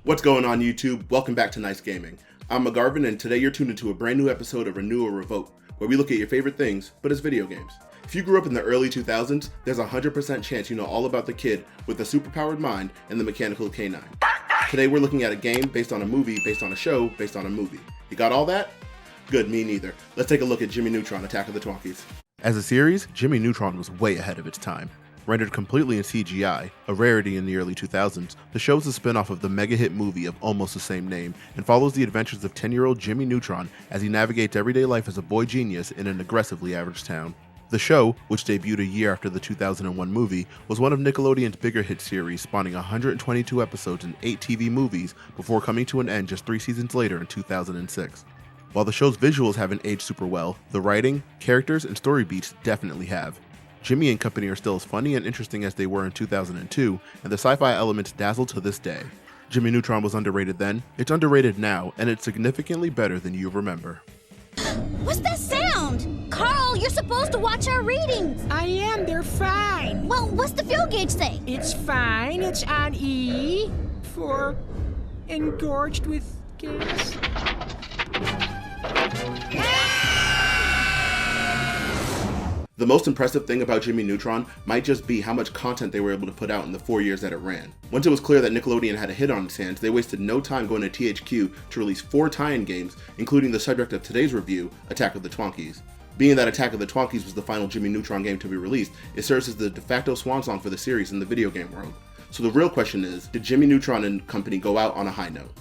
What's going on YouTube? Welcome back to Nice Gaming. I'm McGarvin and today you're tuned into a brand new episode of Renew or Revoke, where we look at your favorite things, but as video games. If you grew up in the early 2000s, there's a 100% chance you know all about the kid with the superpowered mind and the mechanical canine. Today we're looking at a game based on a movie, based on a show, based on a movie. You got all that? Good, me neither. Let's take a look at Jimmy Neutron, Attack of the Twonkies. As a series, Jimmy Neutron was way ahead of its time. Rendered completely in CGI, a rarity in the early 2000s, the show is a spin-off of the mega-hit movie of almost the same name and follows the adventures of 10-year-old Jimmy Neutron as he navigates everyday life as a boy genius in an aggressively average town. The show, which debuted a year after the 2001 movie, was one of Nickelodeon's bigger hit series, spawning 122 episodes and 8 TV movies before coming to an end just 3 seasons later in 2006. While the show's visuals haven't aged super well, the writing, characters, and story beats definitely have. Jimmy and company are still as funny and interesting as they were in 2002, and the sci-fi elements dazzle to this day. Jimmy Neutron was underrated then, it's underrated now, and it's significantly better than you remember. What's that sound? Carl, you're supposed to watch our readings. I am, they're fine. Well, what's the fuel gauge say? It's fine, it's on E for engorged with gas. The most impressive thing about Jimmy Neutron might just be how much content they were able to put out in the 4 years that it ran. Once it was clear that Nickelodeon had a hit on its hands, they wasted no time going to THQ to release 4 tie-in games, including the subject of today's review, Attack of the Twonkies. Being that Attack of the Twonkies was the final Jimmy Neutron game to be released, it serves as the de facto swan song for the series in the video game world. So the real question is, did Jimmy Neutron and company go out on a high note?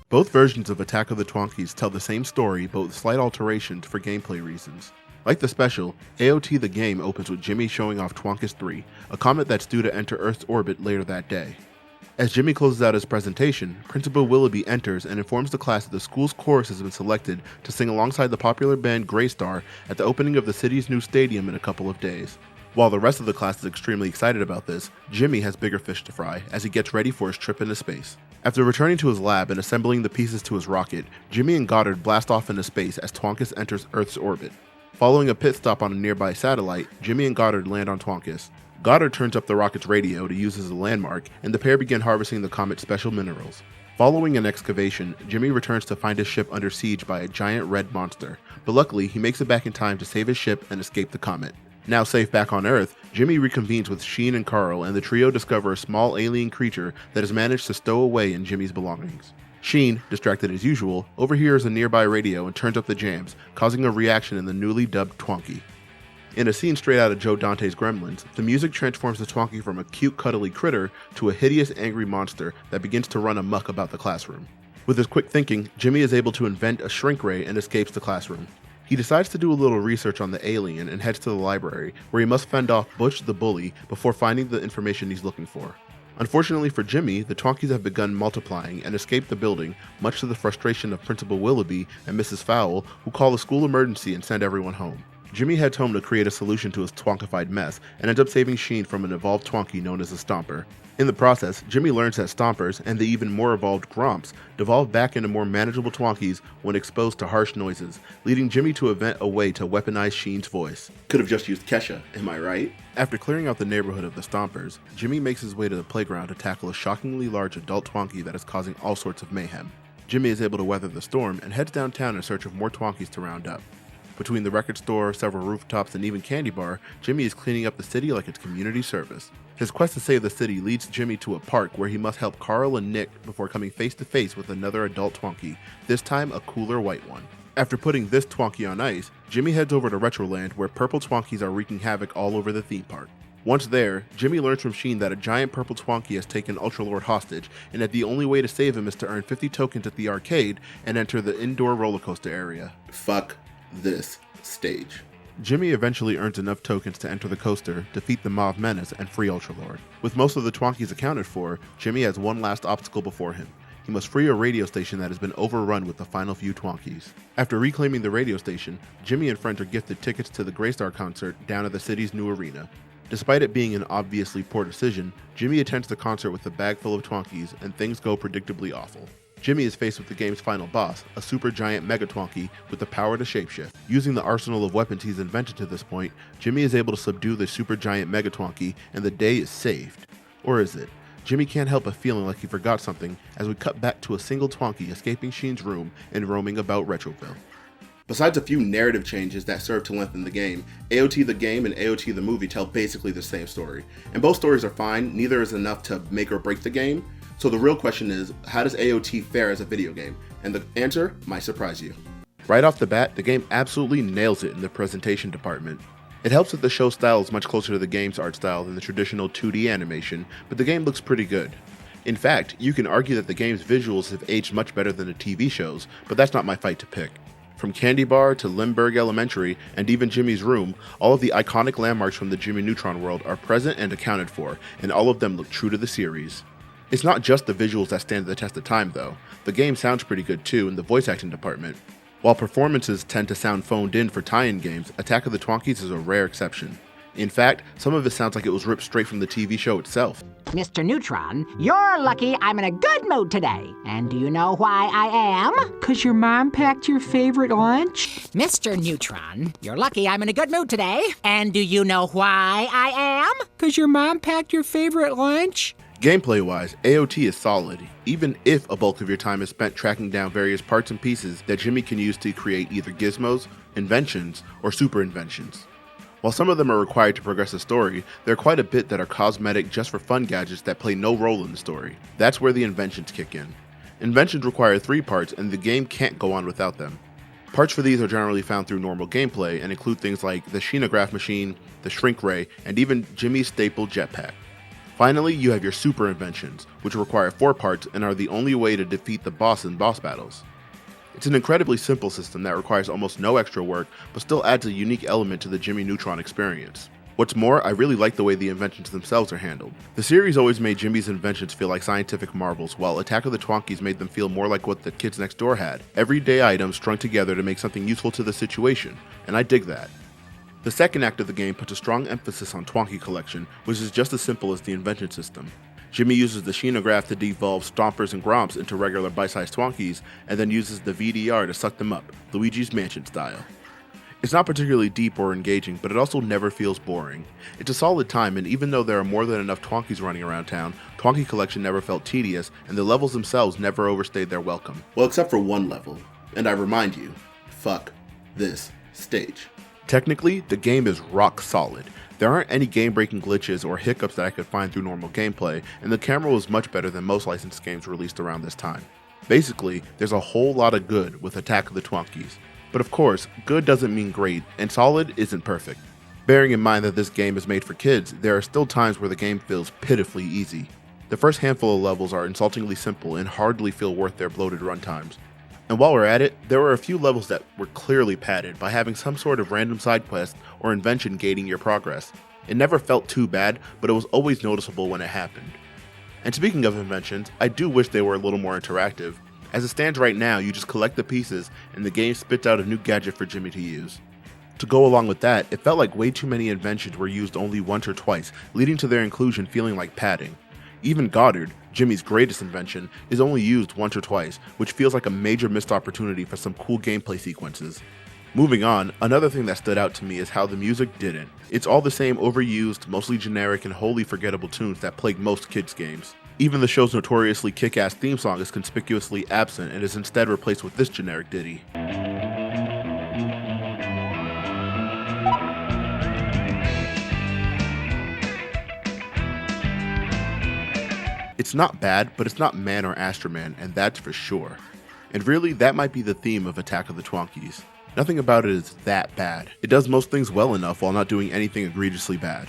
Both versions of Attack of the Twonkies tell the same story, but with slight alterations for gameplay reasons. Like the special, AOT the game opens with Jimmy showing off Twonkies 3, a comet that's due to enter Earth's orbit later that day. As Jimmy closes out his presentation, Principal Willoughby enters and informs the class that the school's chorus has been selected to sing alongside the popular band Greystar at the opening of the city's new stadium in a couple of days. While the rest of the class is extremely excited about this, Jimmy has bigger fish to fry as he gets ready for his trip into space. After returning to his lab and assembling the pieces to his rocket, Jimmy and Goddard blast off into space as Twonkies enters Earth's orbit. Following a pit stop on a nearby satellite, Jimmy and Goddard land on Twonkies. Goddard turns up the rocket's radio to use as a landmark, and the pair begin harvesting the comet's special minerals. Following an excavation, Jimmy returns to find his ship under siege by a giant red monster, but luckily he makes it back in time to save his ship and escape the comet. Now safe back on Earth, Jimmy reconvenes with Sheen and Carl, and the trio discover a small alien creature that has managed to stow away in Jimmy's belongings. Sheen, distracted as usual, overhears a nearby radio and turns up the jams, causing a reaction in the newly dubbed Twonkie. In a scene straight out of Joe Dante's Gremlins, the music transforms the Twonkie from a cute cuddly critter to a hideous angry monster that begins to run amok about the classroom. With his quick thinking, Jimmy is able to invent a shrink ray and escapes the classroom. He decides to do a little research on the alien and heads to the library, where he must fend off Butch the bully before finding the information he's looking for. Unfortunately for Jimmy, the Twonkies have begun multiplying and escape the building, much to the frustration of Principal Willoughby and Mrs. Fowle, who call the school emergency and send everyone home. Jimmy heads home to create a solution to his twonkified mess and ends up saving Sheen from an evolved Twonkie known as a Stomper. In the process, Jimmy learns that Stompers, and the even more evolved Gromps, devolve back into more manageable Twonkies when exposed to harsh noises, leading Jimmy to invent a way to weaponize Sheen's voice. Could have just used Kesha, am I right? After clearing out the neighborhood of the Stompers, Jimmy makes his way to the playground to tackle a shockingly large adult Twonkie that is causing all sorts of mayhem. Jimmy is able to weather the storm and heads downtown in search of more Twonkies to round up. Between the record store, several rooftops, and even Candy Bar, Jimmy is cleaning up the city like it's community service. His quest to save the city leads Jimmy to a park where he must help Carl and Nick before coming face to face with another adult Twonkie, this time a cooler white one. After putting this Twonkie on ice, Jimmy heads over to Retroland where purple Twonkies are wreaking havoc all over the theme park. Once there, Jimmy learns from Sheen that a giant purple Twonkie has taken Ultralord hostage, and that the only way to save him is to earn 50 tokens at the arcade and enter the indoor roller coaster area. Fuck this stage. Jimmy eventually earns enough tokens to enter the coaster, defeat the Mauve Menace, and free Ultralord. With most of the Twonkies accounted for, Jimmy has one last obstacle before him. He must free a radio station that has been overrun with the final few Twonkies. After reclaiming the radio station, Jimmy and friends are gifted tickets to the Greystar concert down at the city's new arena. Despite it being an obviously poor decision, Jimmy attends the concert with a bag full of Twonkies, and things go predictably awful. Jimmy is faced with the game's final boss, a super giant Mega Twonkie with the power to shapeshift. Using the arsenal of weapons he's invented to this point, Jimmy is able to subdue the super giant Mega Twonkie, and the day is saved. Or is it? Jimmy can't help but feeling like he forgot something as we cut back to a single Twonkie escaping Sheen's room and roaming about Retroville. Besides a few narrative changes that serve to lengthen the game, AOT the game and AOT the movie tell basically the same story. And both stories are fine, neither is enough to make or break the game. So the real question is, how does AOT fare as a video game? And the answer might surprise you. Right off the bat, the game absolutely nails it in the presentation department. It helps that the show style is much closer to the game's art style than the traditional 2D animation, but the game looks pretty good. In fact, you can argue that the game's visuals have aged much better than the TV shows, but that's not my fight to pick. From Candy Bar to Limburg Elementary and even Jimmy's room, all of the iconic landmarks from the Jimmy Neutron world are present and accounted for, and all of them look true to the series. It's not just the visuals that stand the test of time though. The game sounds pretty good too in the voice acting department. While performances tend to sound phoned in for tie-in games, Attack of the Twonkies is a rare exception. In fact, some of it sounds like it was ripped straight from the TV show itself. Mr. Neutron, you're lucky I'm in a good mood today. And do you know why I am? 'Cause your mom packed your favorite lunch? Mr. Neutron, you're lucky I'm in a good mood today. And do you know why I am? 'Cause your mom packed your favorite lunch? Gameplay-wise, AOT is solid, even if a bulk of your time is spent tracking down various parts and pieces that Jimmy can use to create either gizmos, inventions, or super inventions. While some of them are required to progress the story, there are quite a bit that are cosmetic just for fun gadgets that play no role in the story. That's where the inventions kick in. Inventions require 3 parts, and the game can't go on without them. Parts for these are generally found through normal gameplay and include things like the Sheenograph machine, the Shrink Ray, and even Jimmy's staple jetpack. Finally, you have your super inventions, which require 4 parts and are the only way to defeat the boss in boss battles. It's an incredibly simple system that requires almost no extra work, but still adds a unique element to the Jimmy Neutron experience. What's more, I really like the way the inventions themselves are handled. The series always made Jimmy's inventions feel like scientific marvels, while Attack of the Twonkies made them feel more like what the kids next door had. Everyday items strung together to make something useful to the situation, and I dig that. The second act of the game puts a strong emphasis on Twonkie collection, which is just as simple as the invention system. Jimmy uses the Sheenograph to devolve Stompers and Gromps into regular bite-sized Twonkies, and then uses the VDR to suck them up, Luigi's Mansion style. It's not particularly deep or engaging, but it also never feels boring. It's a solid time, and even though there are more than enough Twonkies running around town, Twonkie collection never felt tedious, and the levels themselves never overstayed their welcome. Well, except for one level. And I remind you, fuck this stage. Technically, the game is rock solid. There aren't any game-breaking glitches or hiccups that I could find through normal gameplay, and the camera was much better than most licensed games released around this time. Basically, there's a whole lot of good with Attack of the Twonkies. But of course, good doesn't mean great, and solid isn't perfect. Bearing in mind that this game is made for kids, there are still times where the game feels pitifully easy. The first handful of levels are insultingly simple and hardly feel worth their bloated runtimes. And while we're at it, there were a few levels that were clearly padded by having some sort of random side quest or invention gating your progress. It never felt too bad, but it was always noticeable when it happened. And speaking of inventions, I do wish they were a little more interactive. As it stands right now, you just collect the pieces and the game spits out a new gadget for Jimmy to use. To go along with that, it felt like way too many inventions were used only once or twice, leading to their inclusion feeling like padding. Even Goddard, Jimmy's greatest invention, is only used once or twice, which feels like a major missed opportunity for some cool gameplay sequences. Moving on, another thing that stood out to me is how the music didn't. It's all the same overused, mostly generic and wholly forgettable tunes that plague most kids' games. Even the show's notoriously kick-ass theme song is conspicuously absent and is instead replaced with this generic ditty. It's not bad, but it's not Man or Astroman, and that's for sure. And really, that might be the theme of Attack of the Twonkies. Nothing about it is that bad. It does most things well enough while not doing anything egregiously bad.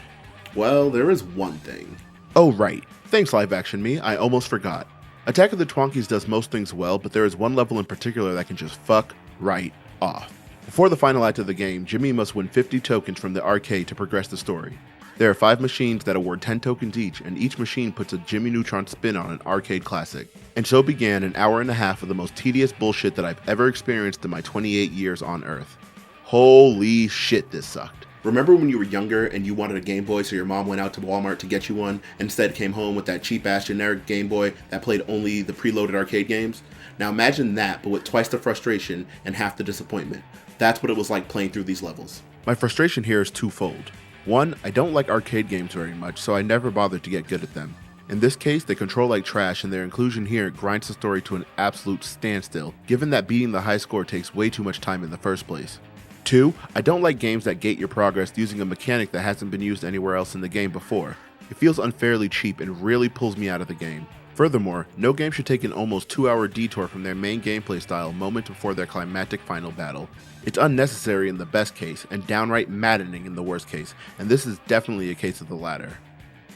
Well, there is one thing. Oh right, thanks live action me, I almost forgot. Attack of the Twonkies does most things well, but there is one level in particular that can just fuck right off. Before the final act of the game, Jimmy must win 50 tokens from the arcade to progress the story. There are 5 machines that award 10 tokens each, and each machine puts a Jimmy Neutron spin on an arcade classic. And so began an hour and a half of the most tedious bullshit that I've ever experienced in my 28 years on Earth. Holy shit, this sucked. Remember when you were younger and you wanted a Game Boy, so your mom went out to Walmart to get you one, and instead came home with that cheap-ass generic Game Boy that played only the preloaded arcade games? Now imagine that, but with twice the frustration and half the disappointment. That's what it was like playing through these levels. My frustration here is twofold. One, I don't like arcade games very much, so I never bothered to get good at them. In this case, they control like trash, and their inclusion here grinds the story to an absolute standstill, given that beating the high score takes way too much time in the first place. 2. I don't like games that gate your progress using a mechanic that hasn't been used anywhere else in the game before. It feels unfairly cheap and really pulls me out of the game. Furthermore, no game should take an almost 2-hour detour from their main gameplay style moments before their climactic final battle. It's unnecessary in the best case, and downright maddening in the worst case, and this is definitely a case of the latter.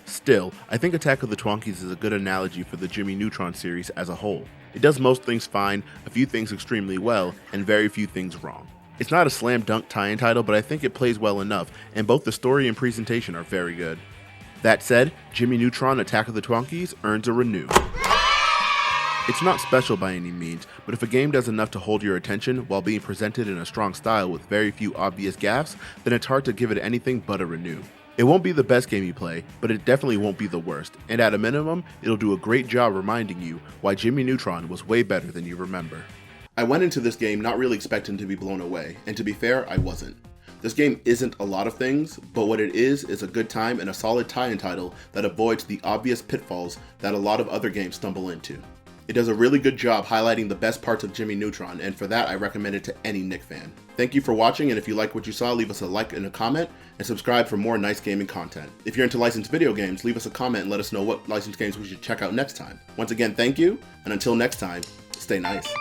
Still, I think Attack of the Twonkies is a good analogy for the Jimmy Neutron series as a whole. It does most things fine, a few things extremely well, and very few things wrong. It's not a slam dunk tie-in title, but I think it plays well enough, and both the story and presentation are very good. That said, Jimmy Neutron Attack of the Twonkies earns a renew. It's not special by any means, but if a game does enough to hold your attention while being presented in a strong style with very few obvious gaffes, then it's hard to give it anything but a renew. It won't be the best game you play, but it definitely won't be the worst, and at a minimum, it'll do a great job reminding you why Jimmy Neutron was way better than you remember. I went into this game not really expecting to be blown away, and to be fair, I wasn't. This game isn't a lot of things, but what it is a good time and a solid tie-in title that avoids the obvious pitfalls that a lot of other games stumble into. It does a really good job highlighting the best parts of Jimmy Neutron, and for that I recommend it to any Nick fan. Thank you for watching, and if you like what you saw, leave us a like and a comment, and subscribe for more nice gaming content. If you're into licensed video games, leave us a comment and let us know what licensed games we should check out next time. Once again, thank you, and until next time, stay nice.